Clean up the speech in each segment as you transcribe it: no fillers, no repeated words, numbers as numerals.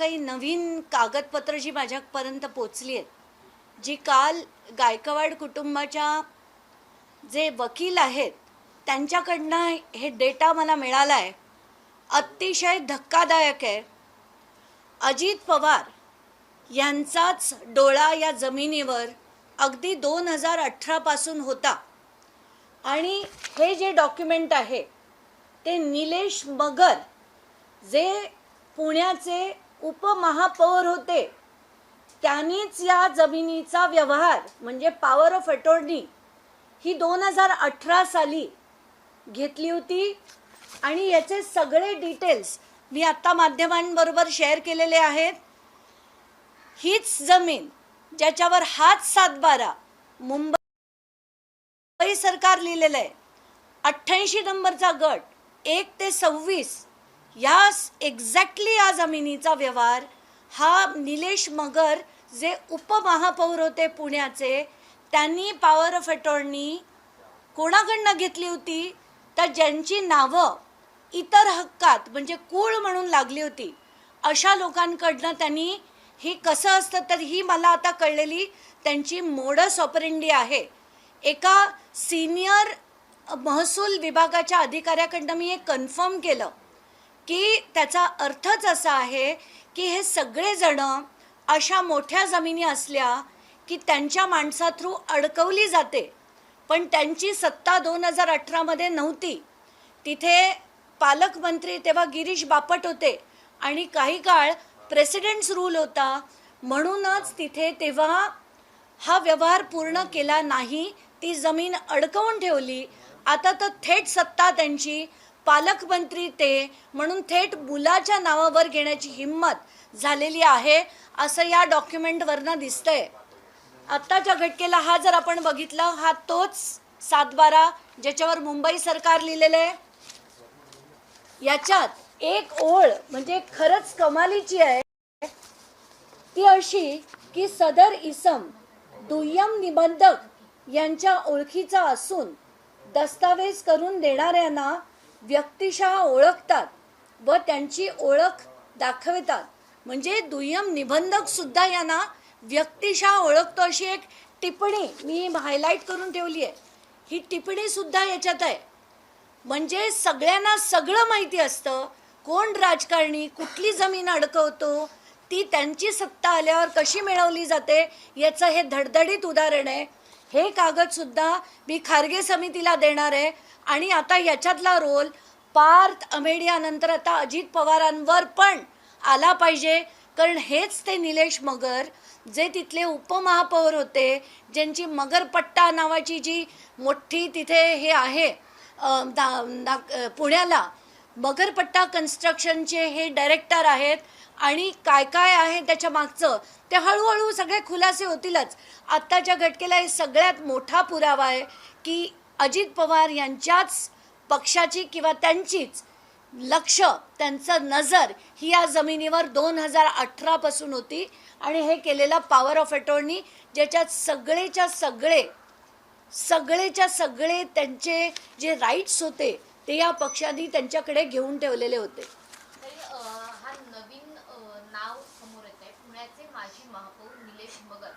काही नवीन कागदपत्र जी माझ्यापर्यंत पोचली आहेत, जी काल गायकवाड कुटुंबाच्या जे वकील आहेत त्यांच्याकडनं हे डेटा मला मिळाला आहे, अतिशय धक्कादायक आहे. अजित पवार यांचाच डोळा या जमिनीवर अगदी 2018 पासून होता आणि हे जे डॉक्युमेंट आहे ते निलेश मगर जे पुण्याचे उपमहापौर होते त्यांनीच या जमिनीचा व्यवहार म्हणजे पॉवर ऑफ अटॉर्नी ही 2018 साली घेतली होती आणि याचे सगळे डिटेल्स मी आत्ता माध्यमांबरोबर शेअर केलेले आहेत. हीच जमीन ज्याच्यावर हाच सातबारा मुंबई सरकार लिहिलेलं आहे, 88 नंबरचा गट 1 ते 26 या एक्झॅक्टली या जमिनीचा व्यवहार हा निलेश मगर जे उपमहापौर होते पुण्याचे त्यांनी पॉवर ऑफ अटॉर्नी कोणाकडनं घेतली होती तर ज्यांची नावं इतर हक्कात म्हणजे कूळ म्हणून लागली होती अशा लोकांकडनं त्यांनी. ही कसं असतं तर ही मला आता कळलेली त्यांची मोडस ऑपरेंडी आहे. एका सिनियर महसूल विभागाच्या अधिकाऱ्याकडनं मी हे कन्फर्म केलं की त्याचा अर्थच असा आहे की हे सगळेजण अशा मोठ्या जमिनी असल्या की त्यांच्या माणसा थ्रू अडकवली जाते, पण त्यांची सत्ता 2018 नव्हती. तिथे पालकमंत्री तेव्हा गिरीश बापट होते आणि काही काळ प्रेसिडेंट्स रूल होता, म्हणूनच तिथे तेव्हा हा व्यवहार पूर्ण केला नाही, ती जमीन अडकवून ठेवली. आता तर थेट सत्ता त्यांची पालकमंत्री ते म्हणून थेट मुलाच्या नावावर घेण्याची हिंमत झालेली आहे असं या डॉक्युमेंटवरनं दिसतंय. आत्ताच्या घटकेला हा जर आपण बघितला, हा तोच सातबारा ज्याच्यावर मुंबई सरकार लिहिलेलं आहे. याच्यात एक ओळ म्हणजे खरंच कमालीची आहे, ती अशी की सदर इसम दुय्यम निबंधक यांच्या ओळखीचा असून दस्तावेज करून देणाऱ्यांना व्यक्तिशः ओळखतात व त्यांची ओळख दाखवतात. म्हणजे दुय्यम निबंधक सुद्धा यांना व्यक्तिशः ओळखतो अशी एक टिप्पणी मी हायलाईट करून ठेवली आहे. ही टिप्पणी सुद्धा याच्यात आहे. म्हणजे सगळ्यांना सगळं माहिती असतं, कोण राजकारणी कुठली जमीन अडकवतो, ती त्यांची सत्ता आल्यावर कशी मिळवली जाते याचं हे धडधडीत उदाहरण आहे. हे कागद सुद्धा मी खारगे समितीला देणार आहे आणि आता याच्यातला रोल पार्थ अमेडियानंतर आता अजित पवारांवर पण आला पाहिजे, कारण हेच ते निलेश मगर जे तिथले उपमहापौर होते, ज्यांची मगरपट्टा नावाची जी मोठी तिथे हे आहे पुण्याला मगरपट्टा कन्स्ट्रक्शनचे हे डायरेक्टर आहेत आणि काय काय आहे त्याच्या मागचं ते हळूहळू सगळे खुलासे होतीलच. आत्ताच्या घटकेला हे सगळ्यात मोठा पुरावा आहे की अजित पवार यांच्याच पक्षाची किंवा त्यांचीच लक्ष त्यांचं नजर ही या जमिनीवर 2018 पासून होती आणि हे केलेला पॉवर ऑफ अटॉर्नी ज्याच्यात सगळेच्या सगळे त्यांचे जे राईट्स होते ते या पक्षांनी त्यांच्याकडे घेऊन ठेवलेले होते. हा नवीन नाव समोर येत आहे, पुण्याचे माजी महापौर निलेश मगर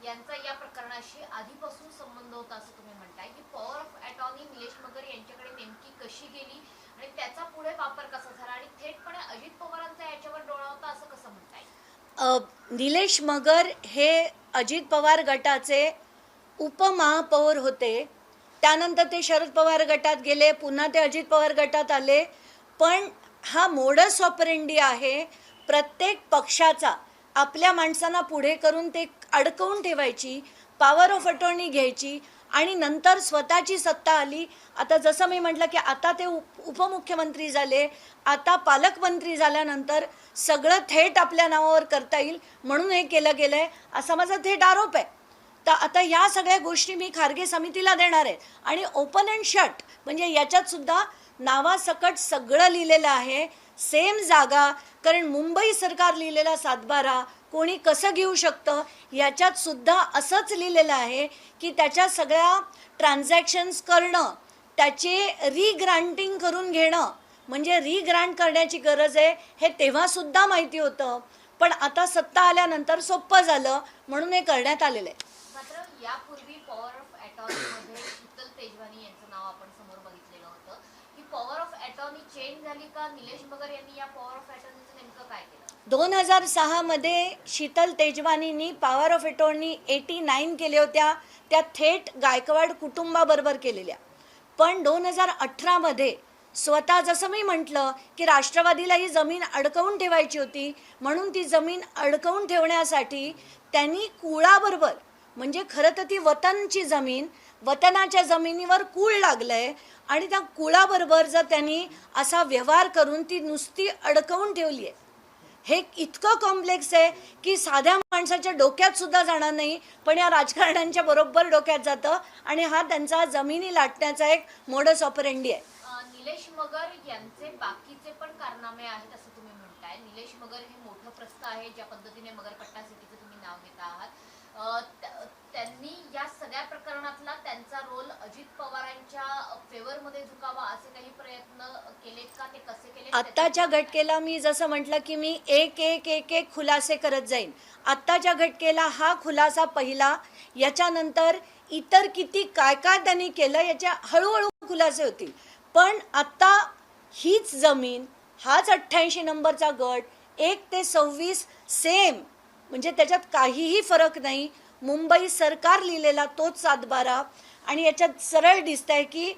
यांचा या प्रकरणाशी आधीपासून संबंध होता असं तुम्ही म्हणताय की पॉवर ऑफ अटॉर्नी निलेश मगर यांच्याकडे नेमकी कशी गेली आणि त्याचा पुढे वापर कसा झाला आणि थेटपणे अजित पवारांचा याच्यावर डोळा होता असं कसं म्हणताय? निलेश मगर हे अजित पवार गटाचे उपमहापौर होते, त्यानंतर ते शरद पवार गटात गेले, पुन्हा ते अजित पवार गटात आले. पण हा मोडस ऑपरेंडी आहे प्रत्येक पक्षाचा, आपल्या माणसांना पुढे करून ते अडकवून ठेवायची, पॉवर ऑफ अटॉर्नी घ्यायची आणि नंतर स्वतःची सत्ता आली. आता जसं मी म्हटलं की आता ते उपमुख्यमंत्री झाले, आता पालकमंत्री झाल्यानंतर सगळं थेट आपल्या नावावर करता येईल म्हणून हे केलं गेलं आहे असा माझा थेट आरोप आहे. तर आता या सगळ्या गोष्टी मी खारगे समितीला देणार आहे आणि ओपन अँड शट म्हणजे याच्यात सुद्धा नावासकट सगळं लिहिलेलं आहे, सेम जागा, कारण मुंबई सरकार लिहिलेला सातबारा कोणी कसं घेऊ शकतं याच्यात सुद्धा असंच लिहिलेलं आहे की त्याच्या सगळ्या ट्रान्झॅक्शन्स करणं, त्याचे रिग्रांटिंग करून घेणं म्हणजे रिग्रांट करण्याची गरज आहे हे तेव्हासुद्धा माहिती होतं. पण आता सत्ता आल्यानंतर सोपं झालं म्हणून हे करण्यात आलेलं आहे. मात्र यापूर्वी पॉवर ऑफ अटॉर्नीमध्ये शीतल तेजवानी यांचं नाव आपण समोर बघितलेलं होतं. ही पॉवर ऑफ अटॉर्नी चेंज झाली का? निलेश मगर यांनी या पॉवर ऑफ अटॉर्नीचं नेमकं काय केलं? 2006 मध्ये शीतल तेजवानींनी पॉवर ऑफ अटॉर्नी 89 केल्या होत्या, त्या थेट गायकवाड कुटुंबाबरोबर केलेल्या. पण 2018 मध्ये स्वतः जसं मी म्हटलं की राष्ट्रवादीला ही जमीन अडकवून ठेवायची होती, म्हणून ती जमीन अडकवून ठेवण्यासाठी त्यांनी कुळाबरोबर, म्हणजे खरं तर ती वतनची जमीन, वतनाच्या जमिनीवर कूळ लागलंय आणि त्या कुळाबरोबर जर त्यांनी असा व्यवहार करून ती नुसती अडकवून ठेवली आहे. हे इतकं कॉम्प्लेक्स आहे की साध्या माणसाच्या डोक्यात सुद्धा जाणार नाही, पण या राजकारण्यांच्या बरोबर डोक्यात जातं आणि हा त्यांचा जमिनी लाटण्याचा एक मोडस ऑपरेंडी आहे. निलेश मगर यांचे बाकीचे पण कारनामे आहेत असं तुम्ही म्हणताय. निलेश मगर हे मोठं प्रस्थ आहे, ज्या पद्धतीने मगरपट्टा सिटीचं तुम्ही नाव घेत आहात. त्यांनी या सगळ्या प्रकरणातला त्यांचा रोल अजित पवारांच्या फेवरमध्ये झुकावा असे काही प्रयत्न केलेत का? ते कसे केले? आत्ताच्या घटकेला मी जसं म्हटलं की मी एक एक एक एक खुलासे करत जाईन. आत्ताच्या घटकेला हा खुलासा पहिला, याच्यानंतर इतर किती काय काय त्यांनी केलं याच्या हळूहळू खुलासे होतील. पण आत्ता हीच जमीन, हाच 88 नंबरचा गट, 1 ते 26 सेम, म्हणजे त्याच्यात काहीही फरक नाही. मुंबई सरकार लिहिलेला तोच 7/12 आणि याच्यात सरळ दिसतंय की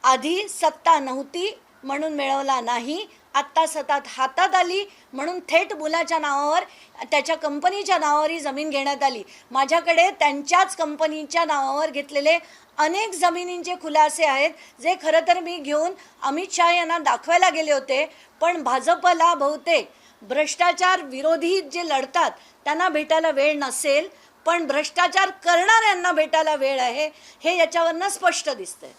आधी सत्ता नव्हती म्हणून मिळवला नाही, आत्ता सत्ता हातात आली म्हणून थेट मुलाच्या नावावर, त्याच्या कंपनीच्या नावावर ही जमीन घेण्यात आली. माझ्याकडे त्यांच्याच कंपनीच्या नावावर घेतलेले अनेक जमिनींचे खुलासे आहेत, जे खरं तर मी घेऊन अमित शहा यांना दाखवायला गेले होते. पण भाजपला बहुतेक भ्रष्टाचार विरोधी जे लढतात त्यांना भेटायला वेळ नसेल, पण भ्रष्टाचार करणाऱ्यांना भेटायला वेळ आहे, हे याच्यावरनं स्पष्ट दिसतंय.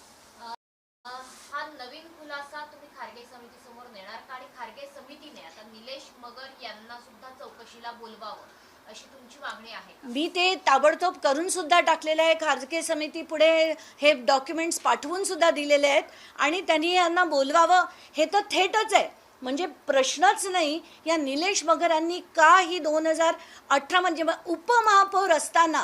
हा नवीन खुलासा तुम्ही खारगे समिती समोर नेणार का? आणि खारगे समितीने आता निलेश मगर यांना सुद्धा चौकशीला बोलवावं अशी तुमची मागणी आहे का? मी ते ताबडतोब करून सुद्धा टाकलेलं आहे. खारगे समिती पुढे हे डॉक्युमेंट्स पाठवून सुद्धा दिलेले आहेत आणि त्यांनी यांना बोलवावं हे तर थेटच आहे. म्हणजे प्रश्नच नाही. या निलेश मगरांनी का ही 2018 म्हणजे उपमहापौर असताना,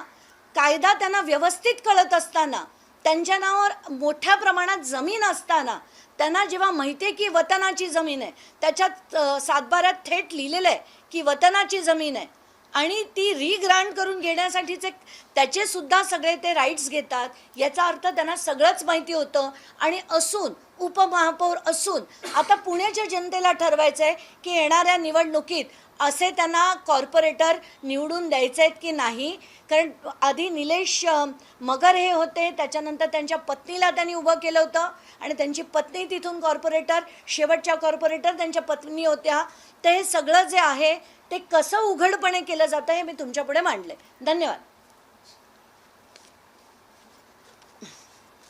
कायदा त्यांना व्यवस्थित कळत असताना, त्यांच्या नावावर मोठ्या प्रमाणात जमीन असताना, त्यांना जेव्हा माहिती आहे की वतनाची जमीन आहे, त्याच्यात 7/12 थेट लिहिलेलं आहे की वतनाची जमीन आहे आणि ती रिग्रांट करून घेण्यासाठीचे त्याचे सुद्धा सगळे ते राईट्स घेतात, याचा अर्थ त्यांना सगळंच माहिती होतं. आणि असून उपमहापौर असून आता पुण्याच्या जनतेला ठरवायचं आहे की येणाऱ्या निवडणुकीत असे त्यांना कॉर्पोरेटर निवडून द्यायचे आहेत की नाही. कारण आधी निलेश मगर हे होते, त्याच्यानंतर त्यांच्या पत्नीला त्यांनी उभं केलं होतं आणि त्यांची पत्नी तिथून कॉर्पोरेटर, शेवटच्या कॉर्पोरेटर त्यांच्या पत्नी होत्या. तर हे सगळं जे आहे ते कसं उघडपणे केलं जातं हे मी तुमच्यापुढे मांडले. धन्यवाद.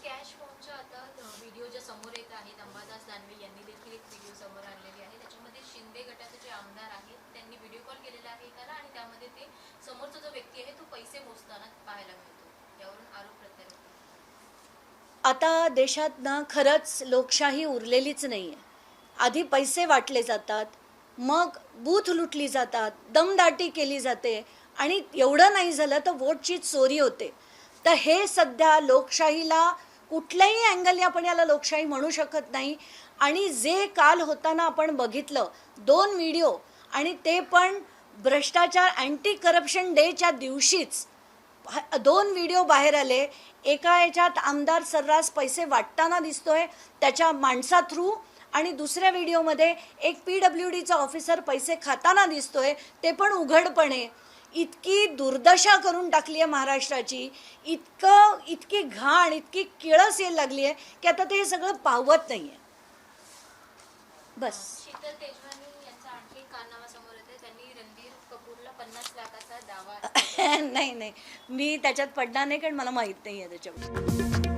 कॅश फॉर्मच्या आता व्हिडिओ जे समोर येत आहेत, अंबादास दानवे यांनी देखील एक व्हिडिओ समोर आणलेली आहे. त्याच्यामध्ये शिंदे गटाचे जे आमदार आहेत त्यांनी व्हिडिओ कॉल केलेला आहे एकाला आणि त्यामध्ये ते समोरचा जो व्यक्ती आहे तो पैसे मोजताना पाहायला मिळतो. यावरून आरोप प्रत्यारोप. आता देशात ना खरंच लोकशाही उरलेलीच नाही आहे. आधी पैसे वाटले जातात, मग बूथ लुटली जातात, दमदाटी केली जाते आणि एवढं नाही झालं तर वोटची चोरी होते. तर हे सध्या लोकशाहीला कुठल्याही अँगलने आपण याला लोकशाही म्हणू शकत नाही. आणि जे काल होताना आपण बघितलं 2 व्हिडिओ, आणि ते पण भ्रष्टाचार अँटी करप्शन डेच्या दिवशीच 2 व्हिडिओ बाहेर आले. एका याच्यात आमदार सर्रास पैसे वाटताना दिसतोय त्याच्या माणसा थ्रू, आणि दुसऱ्या व्हिडिओमध्ये एक PWDचा ऑफिसर पैसे खाताना दिसतोय, ते पण उघडपणे. इतकी दुर्दशा करून टाकली आहे महाराष्ट्राची, इतकी घाण, इतकी किळस यायला लागली आहे की आता ते सगळं पावत नाही आहे. बस. शीतल तेजवानी यांचा आणखी कारनामा समोर येते. त्यांनी रणबीर कपूरला 50 लाखाचा दावा नाही, मी त्याच्यात पडणार नाही कारण मला माहीत नाही आहे त्याच्यावर.